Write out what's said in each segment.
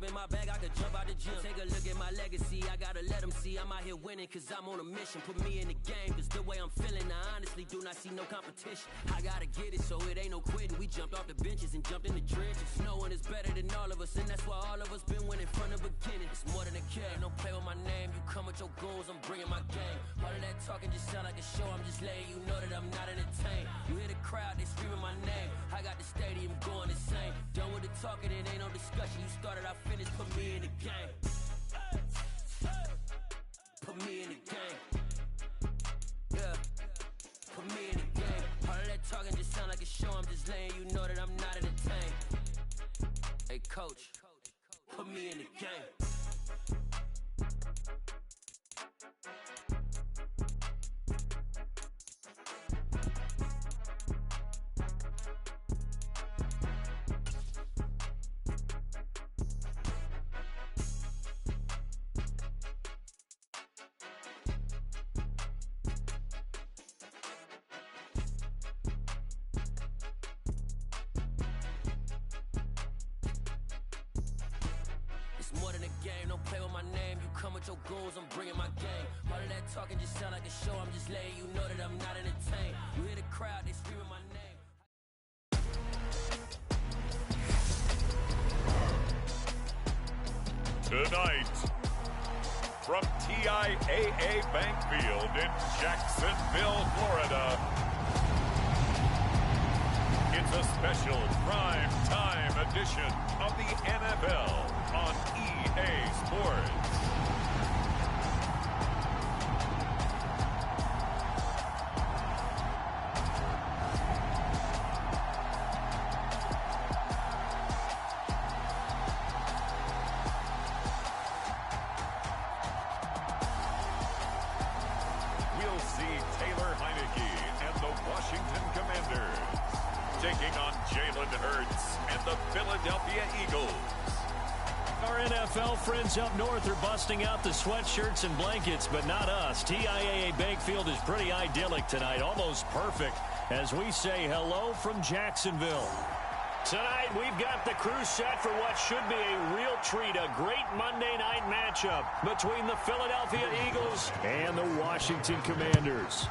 in my bag, I could jump out the gym. Take a look at my legacy, I gotta let them see I'm out here winning, cause I'm on a mission. Put me in the game, cause the way I'm feeling, I honestly do not see no competition. I gotta get it, so it ain't no quitting. We jumped off the benches and jumped in the trenches. No one is better than all of us, and that's why all of us been winning from the beginning. It's more than a game, don't play with my name. You come with your goons, I'm bringing my game. All of that talking just sound like a show, I'm just letting you know that I'm not entertained. You hear the crowd, they screaming my name. I got the stadium going insane. Done with the talking, it ain't no discussion. You started, I finished, put me in the game. Put me in the game. Yeah, put me in the game. All of that talking just sound like a show, I'm just letting you know that I'm not entertained. Hey coach, put me in the game. More than a game, don't play with my name. You come with your goons, I'm bringing my game. All of that talking just sound like a show, I'm just letting you know that I'm not entertained. You hear the crowd, they screaming my name. Tonight, from TIAA Bank Field in Jacksonville, Florida, it's a special prime time edition of the NFL on EA Sports. We'll see Taylor Heineke and the Washington Commanders taking on Jalen Hurts and the Philadelphia Eagles. Our NFL friends up north are busting out the sweatshirts and blankets, but not us. TIAA Bank Field is pretty idyllic tonight, almost perfect, as we say hello from Jacksonville. Tonight, we've got the crew set for what should be a real treat, a great Monday night matchup between the Philadelphia Eagles and the Washington Commanders.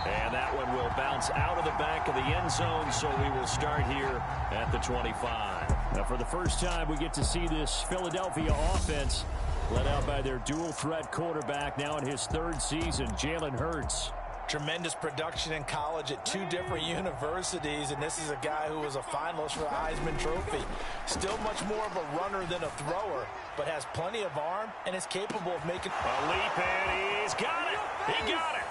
And that one will bounce out of the back of the end zone, so we will start here at the 25. Now, for the first time, we get to see this Philadelphia offense led out by their dual-threat quarterback, now in his third season, Jalen Hurts. Tremendous production in college at two different universities, and this is a guy who was a finalist for the Heisman Trophy. Still much more of a runner than a thrower, but has plenty of arm and is capable of making a leap, and he's got it. He got it.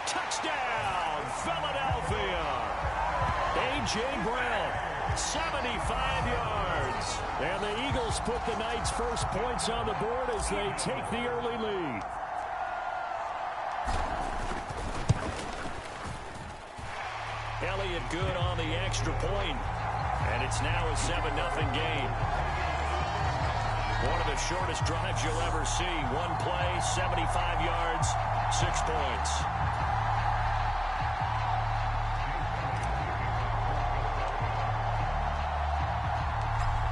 Touchdown, Philadelphia. A.J. Brown, 75 yards. And the Eagles put the night's first points on the board as they take the early lead. Elliott good on the extra point. And it's now a 7-0 game. One of the shortest drives you'll ever see. One play, 75 yards, 6 points.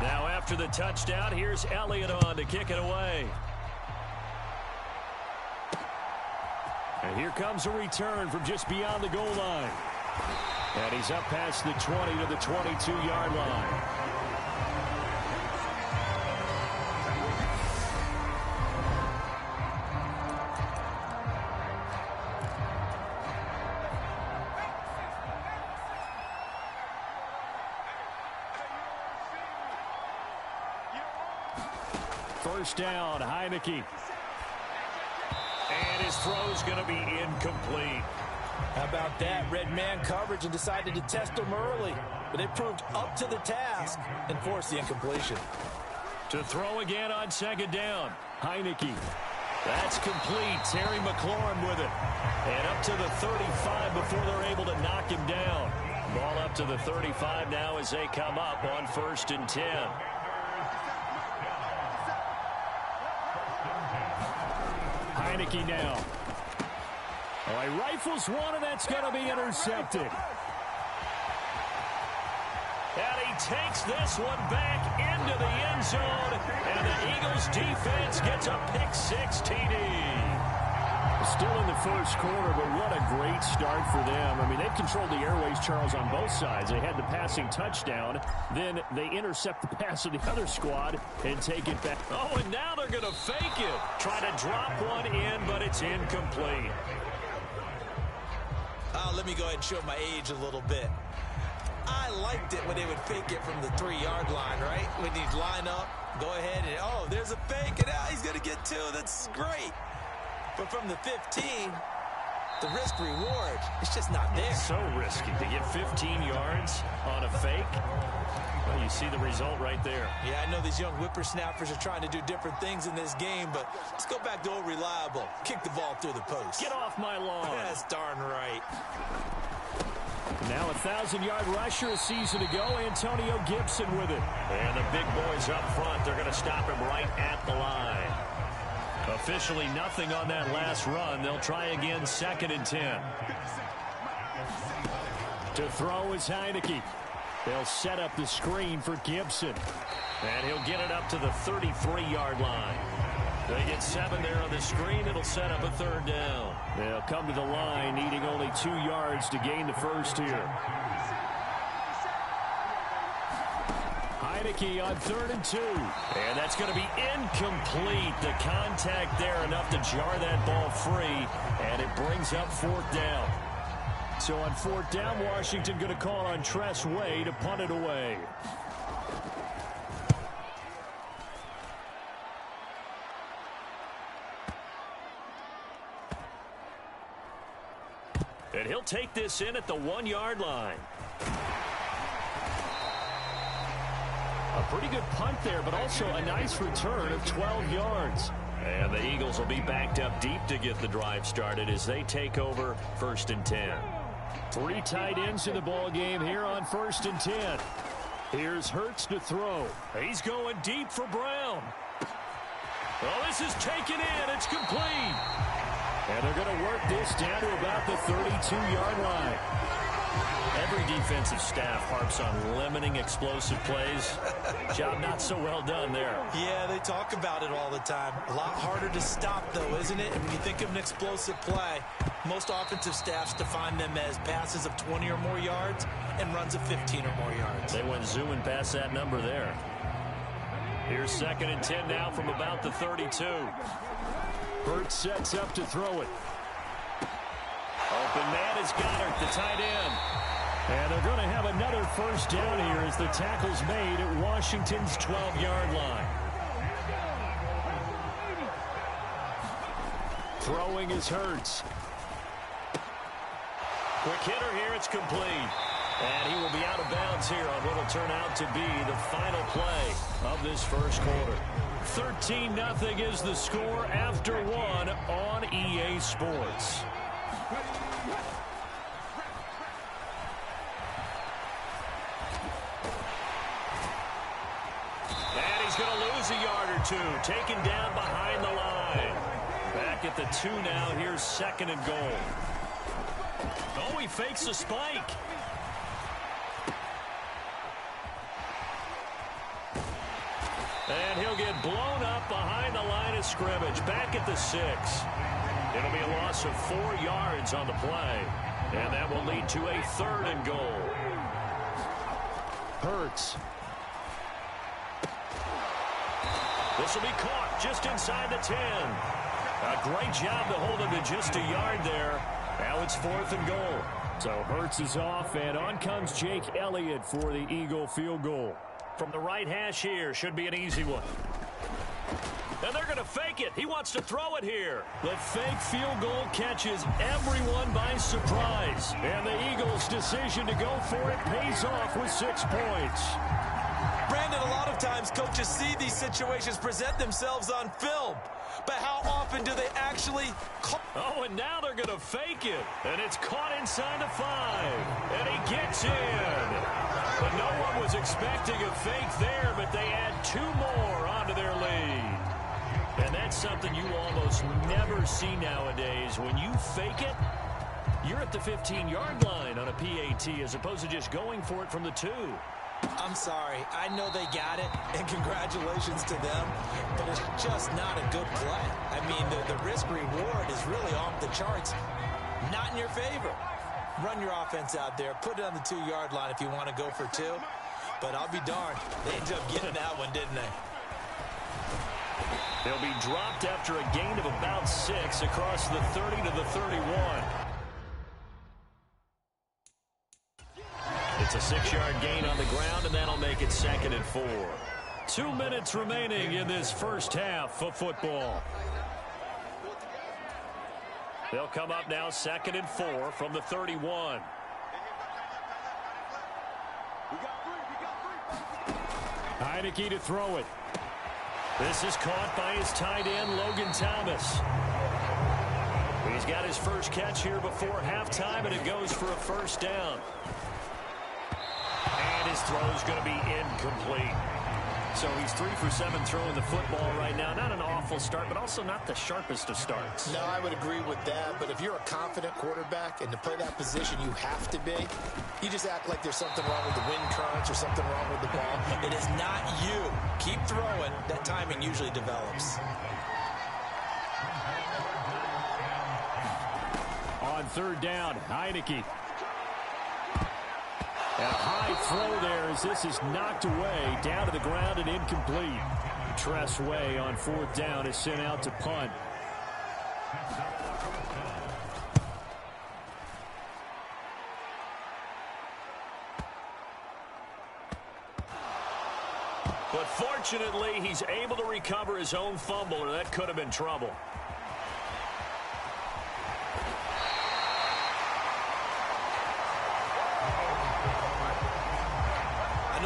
Now after the touchdown, here's Elliott on to kick it away. And here comes a return from just beyond the goal line. And he's up past the 20 to the 22-yard line. First down, Heineke. And his throw's going to be incomplete. How about that? Red man coverage and decided to test him early. But it proved up to the task and forced the incompletion. To throw again on second down, Heineke. That's complete. Terry McLaurin with it. And up to the 35 before they're able to knock him down. Ball up to the 35 now as they come up on 1st and 10. Heineke now. Oh, he rifles one, and that's going to be intercepted. takes this one back into the end zone, and the Eagles defense gets a pick-6 TD. Still in the first quarter, but what a great start for them. I mean, they've controlled the airways, Charles, on both sides. They had the passing touchdown. Then they intercept the pass of the other squad and take it back. Oh, and now they're going to fake it. Try to drop one in, but it's incomplete. Let me go ahead and show my age a little bit. I liked it when they would fake it from the 3-yard line, right? When he'd line up, go ahead and, oh, there's a fake, and he's going to get 2. That's great. But from the 15, the risk-reward, it's just not there. So risky to get 15 yards on a fake. Well, you see the result right there. Yeah, I know these young whippersnappers are trying to do different things in this game, but let's go back to old reliable. Kick the ball through the post. Get off my lawn. That's darn right. Now a 1,000-yard rusher a season ago, Antonio Gibson with it. And the big boys up front, they're going to stop him right at the line. Officially nothing on that last run. They'll try again, 2nd and 10. To throw is Heineke. They'll set up the screen for Gibson. And he'll get it up to the 33-yard line. They get 7 there on the screen. It'll set up a 3rd down. They'll come to the line, needing only 2 yards to gain the first here. Heineke on 3rd and 2. And that's going to be incomplete. The contact there enough to jar that ball free. And it brings up 4th down. So on 4th down, Washington going to call on Tress Way to punt it away. And he'll take this in at the 1-yard line. A pretty good punt there, but also a nice return of 12 yards. And the Eagles will be backed up deep to get the drive started as they take over 1st and 10. 3 tight ends in the ball game here on 1st and 10. Here's Hurts to throw. He's going deep for Brown. Oh, this is taken in. It's complete. And they're going to work this down to about the 32-yard line. Every defensive staff harps on limiting explosive plays. Job not so well done there. Yeah, they talk about it all the time. A lot harder to stop, though, isn't it? And when you think of an explosive play, most offensive staffs define them as passes of 20 or more yards and runs of 15 or more yards. They went zooming past that number there. Here's 2nd and 10 now from about the 32. Hurts sets up to throw it. Open man is Goddard, the tight end. And they're going to have another 1st down here as the tackle's made at Washington's 12-yard line. Throwing is Hurts. Quick hitter here, it's complete. And he will be out of bounds here on what will turn out to be the final play of this first quarter. 13-0 is the score after 1 on EA Sports. And he's going to lose a yard or 2. Taken down behind the line. Back at the 2 now. Here's 2nd and goal. Oh, he fakes a spike. And he'll get blown up behind the line of scrimmage. Back at the 6. It'll be a loss of 4 yards on the play. And that will lead to a 3rd and goal. Hurts. This will be caught just inside the 10. A great job to hold him to just a yard there. Now it's 4th and goal. So Hurts is off, and on comes Jake Elliott for the Eagle field goal. From the right hash here, should be an easy one. And they're going to fake it. He wants to throw it here. The fake field goal catches everyone by surprise. And the Eagles' decision to go for it pays off with 6 points. Brandon, a lot of times coaches see these situations present themselves on film. But how often do they actually call? Oh, and now they're going to fake it. And it's caught inside the 5. And he gets in. But no one was expecting a fake there, but they add 2 more onto their lead. And that's something you almost never see nowadays. When you fake it, you're at the 15-yard line on a PAT as opposed to just going for it from the 2. I'm sorry. I know they got it, and congratulations to them, but it's just not a good play. I mean, the risk-reward is really off the charts. Not in your favor. Run your offense out there. Put it on the 2-yard line if you want to go for 2. But I'll be darned. They ended up getting that one, didn't they? They'll be dropped after a gain of about 6 across the 30 to the 31. It's a 6-yard gain on the ground, and that'll make it 2nd and 4. 2 minutes remaining in this first half of football. They'll come up now 2nd and 4 from the 31. Heinicke to throw it. This is caught by his tight end, Logan Thomas. He's got his first catch here before halftime, and it goes for a first down. And his throw is going to be incomplete. So he's 3 for 7 throwing the football right now. Not an awful start, but also not the sharpest of starts. No, I would agree with that. But if you're a confident quarterback and to play that position you have to be, you just act like there's something wrong with the wind currents or something wrong with the ball. It is not you. Keep throwing. That timing usually develops. On 3rd down, Heinicke. And a high throw there as this is knocked away, down to the ground and incomplete. Tress Way on 4th down is sent out to punt. But fortunately, he's able to recover his own fumble, or that could have been trouble.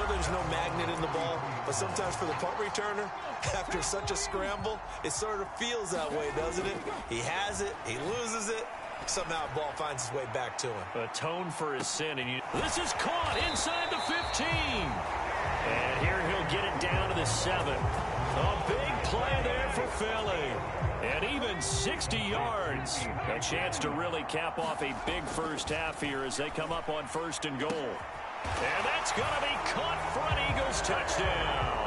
There's no magnet in the ball, but sometimes for the punt returner, after such a scramble, it sort of feels that way, doesn't it? He has it, he loses it, somehow the ball finds its way back to him. Atone for his sin, and this is caught inside the 15. And here he'll get it down to the 7. A big play there for Philly. And even 60 yards. A chance to really cap off a big first half here as they come up on 1st and goal. And that's going to be caught for an Eagles touchdown.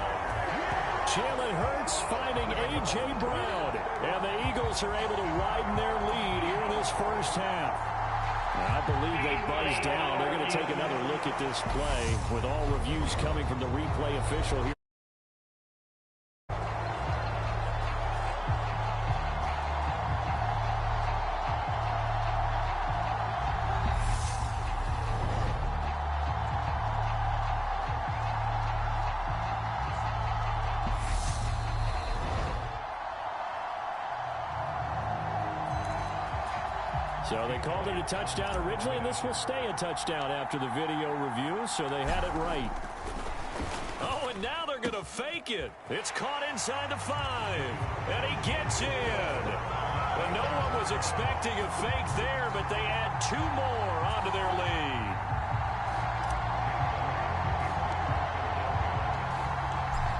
Jalen Hurts finding A.J. Brown. And the Eagles are able to widen their lead here in this first half. I believe they buzzed down. They're going to take another look at this play with all reviews coming from the replay official here. So they called it a touchdown originally, and this will stay a touchdown after the video review, so they had it right. Oh, and now they're going to fake it. It's caught inside the 5, and he gets in. And no one was expecting a fake there, but they add 2 more onto their lead.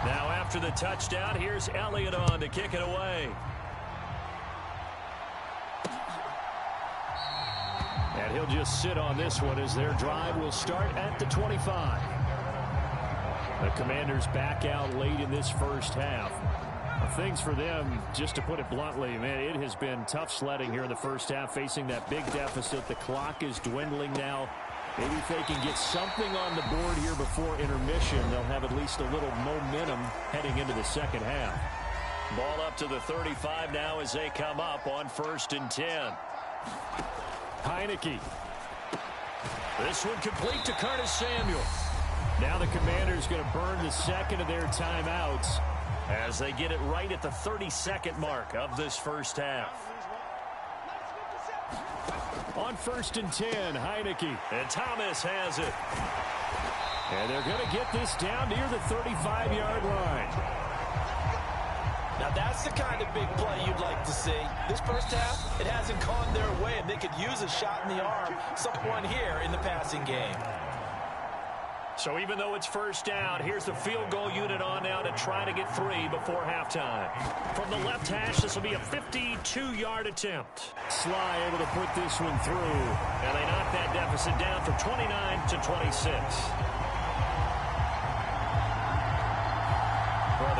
Now after the touchdown, here's Elliott on to kick it away. And he'll just sit on this one as their drive will start at the 25. The Commanders back out late in this first half. Things for them, just to put it bluntly, man, it has been tough sledding here in the first half, facing that big deficit. The clock is dwindling now. Maybe if they can get something on the board here before intermission, they'll have at least a little momentum heading into the second half. Ball up to the 35 now as they come up on 1st and 10. Heinicke. This one complete to Curtis Samuel. Now the Commanders going to burn the second of their timeouts as they get it right at the 32nd mark of this first half. On 1st and 10, Heinicke. And Thomas has it. And they're going to get this down near the 35-yard line. Now that's the kind of big play you'd like to see. This first half, it hasn't gone their way, and they could use a shot in the arm, someone here in the passing game. So even though it's first down, here's the field goal unit on now to try to get 3 before halftime. From the left hash, this will be a 52-yard attempt. Sly able to put this one through. And they knock that deficit down from 29 to 26.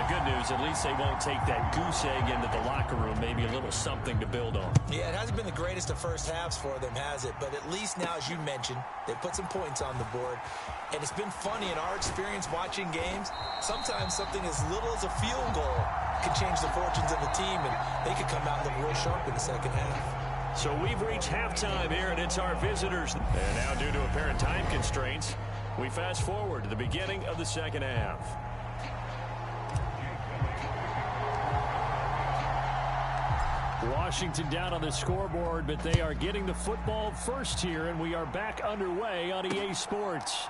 good news, at least they won't take that goose egg into the locker room, maybe a little something to build on. Yeah, it hasn't been the greatest of first halves for them, has it? But at least now, as you mentioned, they put some points on the board. And it's been funny in our experience watching games. Sometimes something as little as a field goal can change the fortunes of the team, and they could come out looking real sharp in the second half. So we've reached halftime here, and it's our visitors. And now, due to apparent time constraints, we fast forward to the beginning of the second half. Washington down on the scoreboard, but they are getting the football first here, and we are back underway on EA Sports.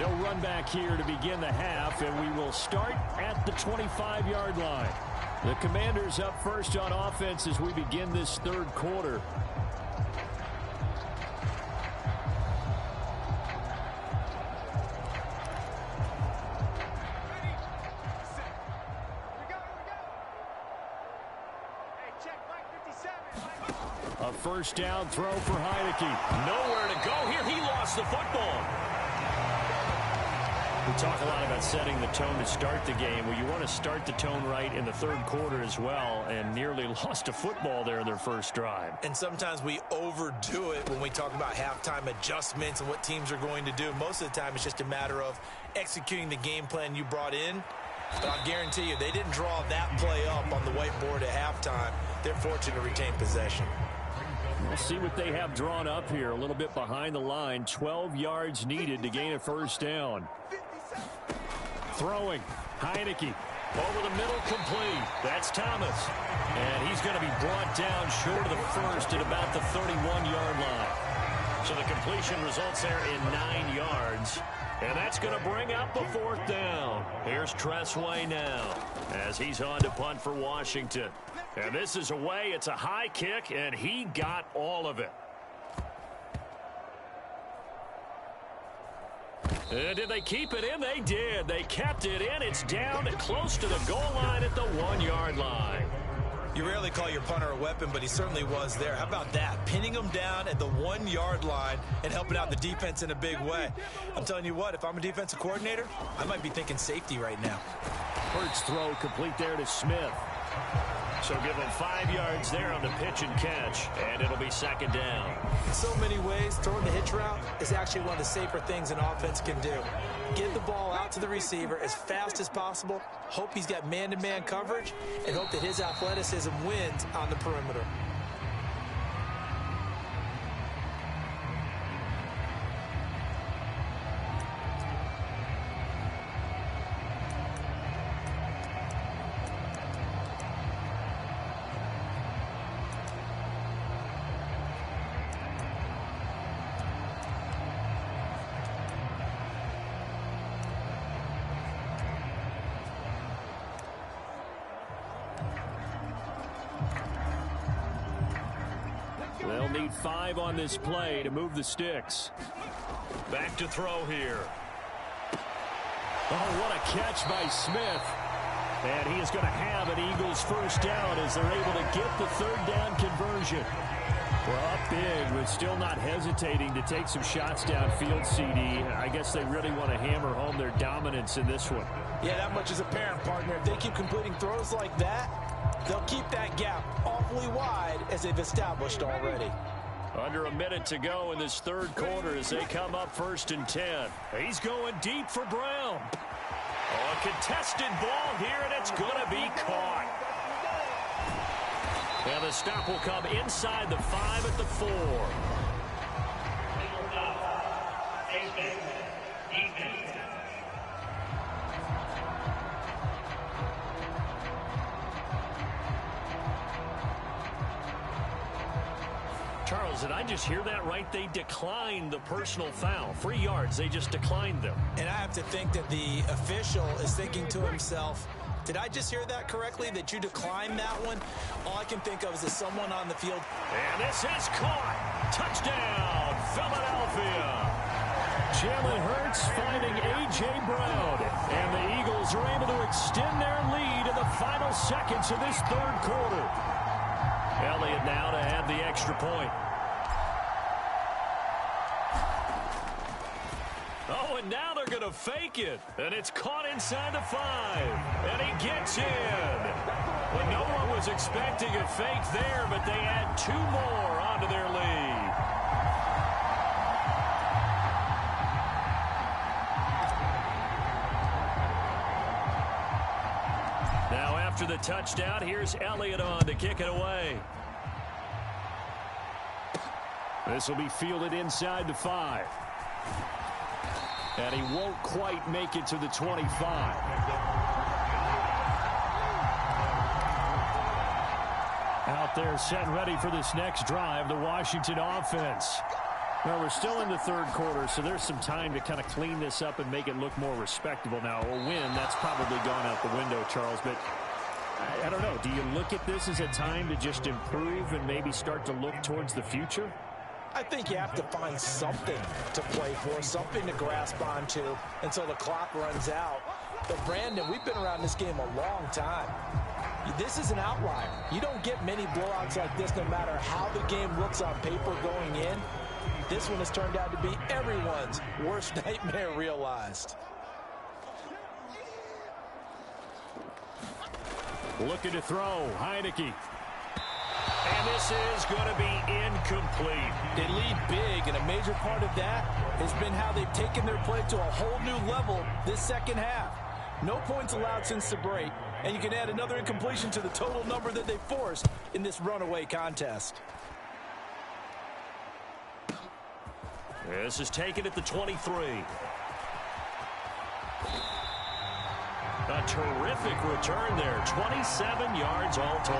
No run back here to begin the half, and we will start at the 25-yard line. The Commanders up first on offense as we begin this third quarter. A first down throw for Heineke. Nowhere to go here. He lost the football. We talk a lot about setting the tone to start the game. Well, you want to start the tone right in the third quarter as well, and nearly lost a football there in their first drive. And sometimes we overdo it when we talk about halftime adjustments and what teams are going to do. Most of the time, it's just a matter of executing the game plan you brought in. But I'll guarantee you, they didn't draw that play up on the whiteboard at halftime. They're fortunate to retain possession. We'll see what they have drawn up here. A little bit behind the line. 12 yards needed to gain a first down. Throwing. Heineke. Over the middle, complete. That's Thomas. And he's going to be brought down short of the first at about the 31-yard line. So the completion results there in 9 yards. And that's going to bring up a fourth down. Here's Tressway now as he's on to punt for Washington. And this is away. It's a high kick, and he got all of it. And did they keep it in? They did. They kept it in. It's down close to the goal line at the 1-yard line. You rarely call your punter a weapon, but he certainly was there. How about that? Pinning him down at the 1-yard line and helping out the defense in a big way. I'm telling you what, if I'm a defensive coordinator, I might be thinking safety right now. Hurts throw complete there to Smith. So give him 5 yards there on the pitch and catch, and it'll be second down. In so many ways, throwing the hitch route is actually one of the safer things an offense can do. Get the ball out to the receiver as fast as possible, hope he's got man-to-man coverage, and hope that his athleticism wins on the perimeter. They'll need 5 on this play to move the sticks. Back to throw here. Oh, what a catch by Smith. And he is going to have an Eagles first down as they're able to get the third down conversion. Well, up big, but still not hesitating to take some shots downfield, CD. I guess they really want to hammer home their dominance in this one. Yeah, that much is apparent, partner. If they keep completing throws like that, they'll keep that gap awfully wide as they've established already. Under a minute to go in this third quarter as they come up 1st and 10. He's going deep for Brown. Oh, a contested ball here, and it's going to be caught. And the stop will come inside the 5 at the 4. Charles, did I just hear that right? They declined the personal foul. 3 yards, they just declined them. And I have to think that the official is thinking to himself, did I just hear that correctly, that you declined that one? All I can think of is that someone on the field. And this is caught. Touchdown, Philadelphia. Jalen Hurts finding A.J. Brown. And the Eagles are able to extend their lead in the final seconds of this third quarter. Elliott now to add the extra point. Oh, and now they're going to fake it. And it's caught inside the 5. And he gets in. Well, no one was expecting a fake there, but they add 2 more onto their lead. Now after the touchdown, here's Elliott on to kick it away. This will be fielded inside the 5. And he won't quite make it to the 25. Out there set and ready for this next drive, the Washington offense. Well, we're still in the third quarter, so there's some time to kind of clean this up and make it look more respectable. Now, a win, that's probably gone out the window, Charles, but I don't know. Do you look at this as a time to just improve and maybe start to look towards the future? I think you have to find something to play for, something to grasp onto until the clock runs out. But, Brandon, we've been around this game a long time. This is an outlier. You don't get many blowouts like this no matter how the game looks on paper going in. This one has turned out to be everyone's worst nightmare realized. Looking to throw, Heineke. And this is going to be incomplete. They lead big, and a major part of that has been how they've taken their play to a whole new level this second half. No points allowed since the break, and you can add another incompletion to the total number that they forced in this runaway contest. This is taken at the 23. A terrific return there. 27 yards all told.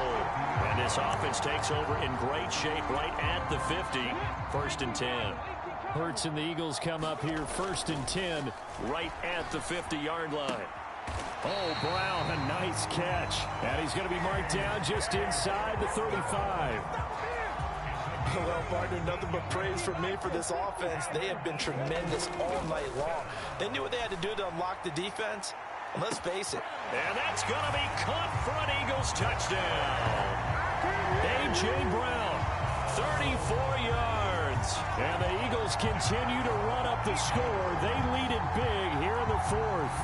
And this offense takes over in great shape right at the 50. 1st and 10. Hurts and the Eagles come up here 1st and 10 right at the 50-yard line. Oh, Brown, a nice catch. And he's going to be marked down just inside the 35. Well, partner, nothing but praise from me for this offense. They have been tremendous all night long. They knew what they had to do to unlock the defense. And let's face it. And that's going to be caught for an Eagles touchdown. A.J. Brown, 34 yards. And the Eagles continue to run up the score. They lead it big here in the 4th.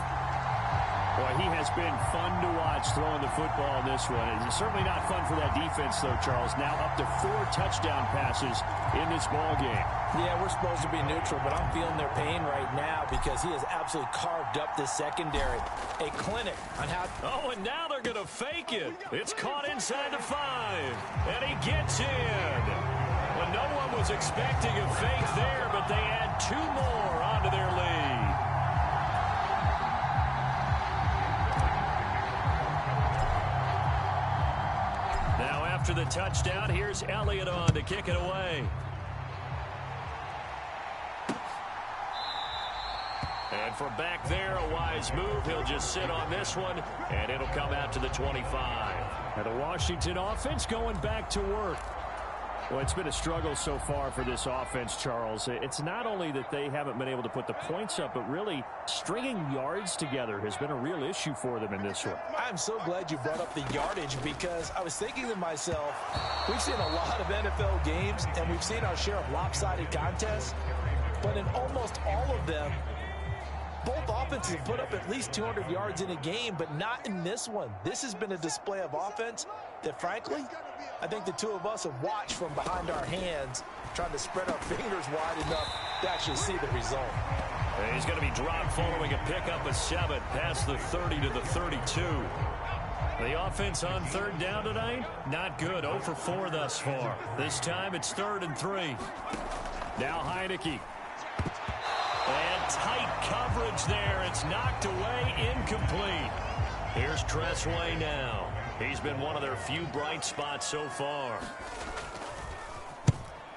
Boy, he has been fun to watch throwing the football in this one. It's certainly not fun for that defense, though, Charles. Now up to 4 touchdown passes in this ball game. Yeah, we're supposed to be neutral, but I'm feeling their pain right now because he has absolutely carved up the secondary. A clinic on how... Oh, and now they're going to fake it. It's caught inside the 5. And he gets in. Well, no one was expecting a fake there, but they add 2 more onto their lead. Now after the touchdown, here's Elliott on to kick it away. And from back there, a wise move. He'll just sit on this one, and it'll come out to the 25. And the Washington offense going back to work. Well, it's been a struggle so far for this offense, Charles. It's not only that they haven't been able to put the points up, but really stringing yards together has been a real issue for them in this one. I'm so glad you brought up the yardage because I was thinking to myself, we've seen a lot of NFL games, and we've seen our share of lopsided contests, but in almost all of them, both offenses have put up at least 200 yards in a game, but not in this one. This has been a display of offense that, frankly, I think the two of us have watched from behind our hands, trying to spread our fingers wide enough to actually see the result. And he's going to be dropped following a pickup of 7 past the 30 to the 32. The offense on 3rd down tonight, not good. 0 for 4 thus far. This time it's 3rd and 3. Now Heineke. And tight coverage there. It's knocked away, incomplete. Here's Tressway now. He's been one of their few bright spots so far.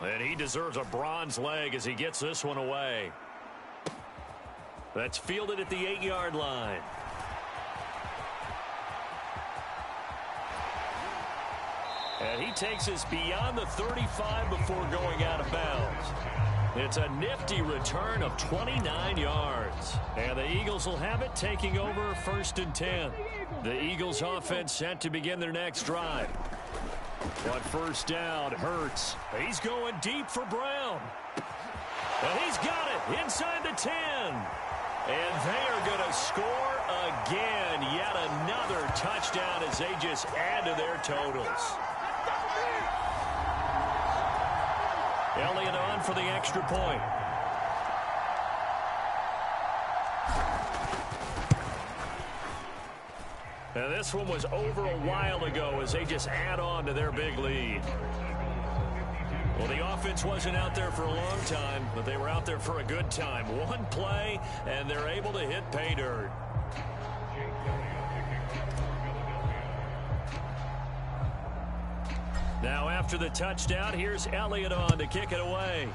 And he deserves a bronze leg as he gets this one away. That's fielded at the 8-yard line. And he takes us beyond the 35 before going out of bounds. It's a nifty return of 29 yards. And the Eagles will have it, taking over 1st and 10. The Eagles offense set to begin their next drive. But 1st down, Hurts. He's going deep for Brown. And he's got it inside the 10. And they are going to score again. Yet another touchdown as they just add to their totals. Elliott on for the extra point. And this one was over a while ago as they just add on to their big lead. Well, the offense wasn't out there for a long time, but they were out there for a good time. One play, and they're able to hit pay dirt. Now after the touchdown, here's Elliott on to kick it away.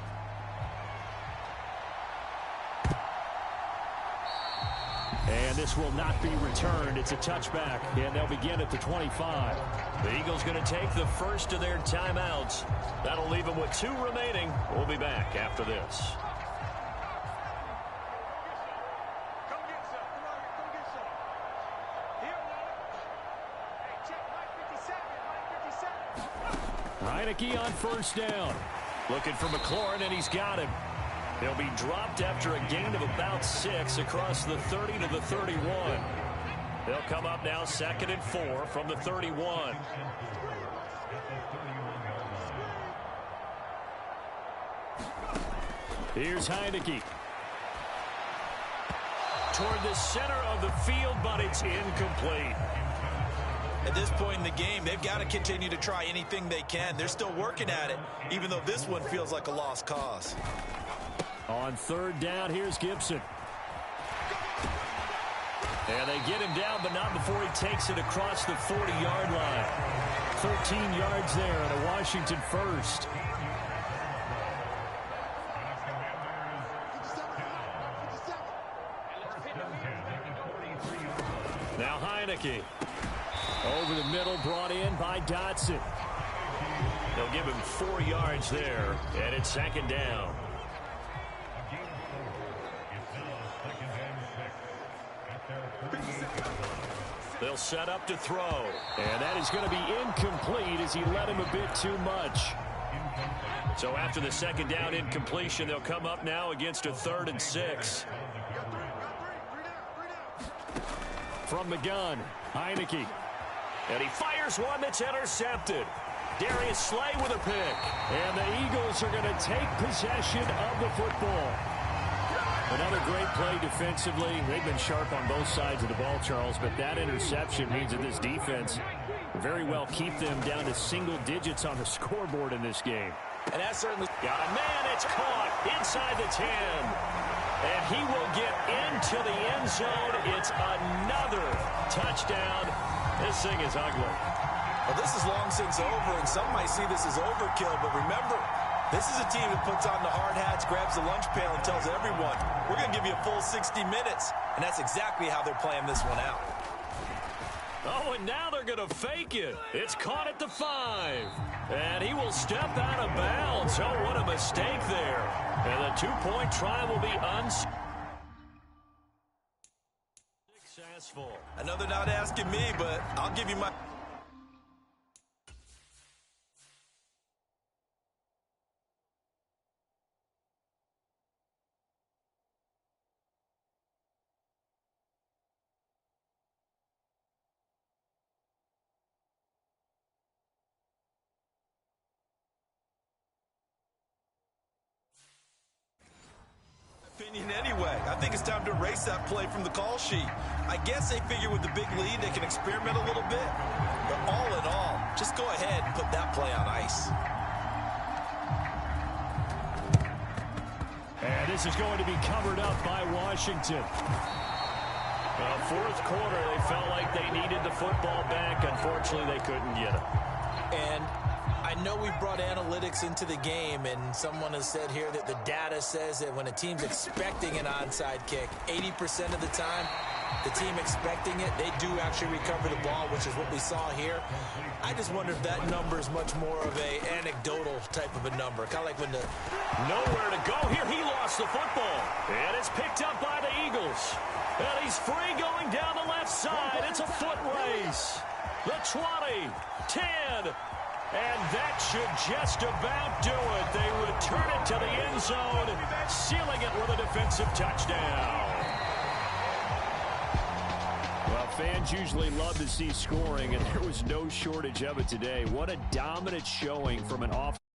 And this will not be returned. It's a touchback, and they'll begin at the 25. The Eagles going to take the first of their timeouts. That'll leave them with 2 remaining. We'll be back after this. Heineke on first down. Looking for McLaurin, and he's got him. He'll be dropped after a gain of about 6 across the 30 to the 31. They'll come up now 2nd and 4 from the 31. Here's Heineke. Toward the center of the field, but it's incomplete. At this point in the game, they've got to continue to try anything they can. They're still working at it, even though this one feels like a lost cause. On 3rd down, here's Gibson. And they get him down, but not before he takes it across the 40-yard line. 13 yards there and a Washington first. Now Heineke. Over the middle, brought in by Dotson. They'll give him 4 yards there, and it's 2nd down. They'll set up to throw. And that is going to be incomplete as he led him a bit too much. So after the 2nd down incompletion, they'll come up now against a 3rd and 6. From the gun, Heineke. And he fires one that's intercepted. Darius Slay with a pick. And the Eagles are going to take possession of the football. Another great play defensively. They've been sharp on both sides of the ball, Charles, but that interception means that this defense very well keep them down to single digits on the scoreboard in this game. And that certainly got a man. It's caught inside the 10. And he will get into the end zone. It's another touchdown. This thing is ugly. Well, this is long since over, and some might see this as overkill, but remember, this is a team that puts on the hard hats, grabs the lunch pail, and tells everyone, we're going to give you a full 60 minutes. And that's exactly how they're playing this one out. Oh, and now they're going to fake it. It's caught at the 5. And he will step out of bounds. Oh, what a mistake there. And the 2-point try will be unsuccessful. I know they're not asking me, but I'll give you my... Anyway, I think it's time to erase that play from the call sheet. I guess they figure with the big lead they can experiment a little bit. But all in all, just go ahead and put that play on ice. And this is going to be covered up by Washington. Fourth quarter, they felt like they needed the football back. Unfortunately, they couldn't get it. And I know we brought analytics into the game, and someone has said here that the data says that when a team's expecting an onside kick, 80% of the time, the team expecting it, they do actually recover the ball, which is what we saw here. I just wonder if that number is much more of a anecdotal type of a number. Kind of like when the... Nowhere to go here. He lost the football. And it's picked up by the Eagles. And he's free going down the left side. It's a foot race. The 20, 10, and that should just about do it. They return it to the end end zone, sealing it with a defensive touchdown. Well, fans usually love to see scoring, and there was no shortage of it today. What a dominant showing from an offense.